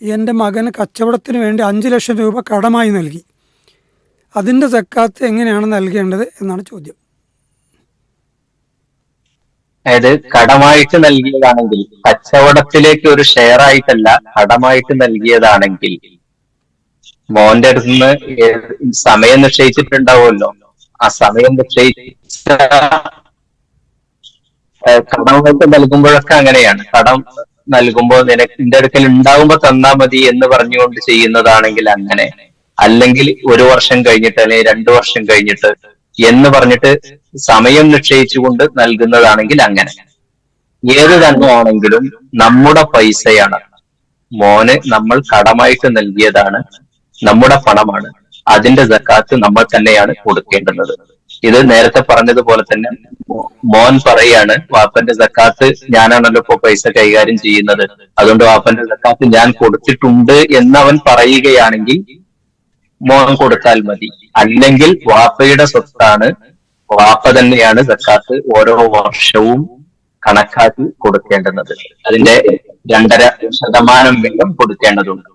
എൻ്റെ മകന് കച്ചവടത്തിന് വേണ്ടി 5 ലക്ഷം രൂപ കടമായി നൽകി. അതിൻ്റെ സക്കാത്ത് എങ്ങനെയാണ് നൽകേണ്ടത് എന്നാണ് ചോദ്യം. അതായത് കടമായിട്ട് നൽകിയതാണെങ്കിൽ, കച്ചവടത്തിലേക്ക് ഒരു ഷെയർ ആയിട്ടല്ല, കടമായിട്ട് നൽകിയതാണെങ്കിൽ മോന്റെ അടുത്ത് നിന്ന് സമയം നിശ്ചയിച്ചിട്ടുണ്ടാവുമല്ലോ. ആ സമയം നിശ്ചയിച്ച കടമായിട്ട് നൽകുമ്പോഴൊക്കെ അങ്ങനെയാണ്. കടം നൽകുമ്പോൾ നിന്റെ അടുക്കൽ ഉണ്ടാവുമ്പോ തന്നാ മതി എന്ന് പറഞ്ഞുകൊണ്ട് ചെയ്യുന്നതാണെങ്കിൽ അങ്ങനെ, അല്ലെങ്കിൽ 1 വർഷം കഴിഞ്ഞിട്ട് അല്ലെങ്കിൽ 2 വർഷം കഴിഞ്ഞിട്ട് എന്ന് പറഞ്ഞിട്ട് സമയം നിശ്ചയിച്ചുകൊണ്ട് നൽകുന്നതാണെങ്കിൽ അങ്ങനെ. ഏത് തന്നെയാണെങ്കിലും നമ്മുടെ പൈസയാണ്, മോന് നമ്മൾ കടമായിട്ട് നൽകിയതാണ്, നമ്മുടെ പണമാണ്, അതിന്റെ സക്കാത്ത് നമ്മൾ തന്നെയാണ് കൊടുക്കേണ്ടുന്നത്. ഇത് നേരത്തെ പറഞ്ഞതുപോലെ തന്നെ മോൻ പറയാണ്, വാപ്പന്റെ സക്കാത്ത് ഞാനാണല്ലോ ഇപ്പൊ പൈസ കൈകാര്യം ചെയ്യുന്നത്, അതുകൊണ്ട് വാപ്പന്റെ സക്കാത്ത് ഞാൻ കൊടുത്തിട്ടുണ്ട് എന്നവൻ പറയുകയാണെങ്കിൽ മോൻ കൊടുത്താൽ മതി. അല്ലെങ്കിൽ വാപ്പയുടെ സ്വത്താണ്, വാപ്പ തന്നെയാണ് സക്കാത്ത് ഓരോ വർഷവും കണക്കാക്കി കൊടുക്കേണ്ടുന്നത്. അതിന്റെ 2.5% വീതം കൊടുക്കേണ്ടതുണ്ട്.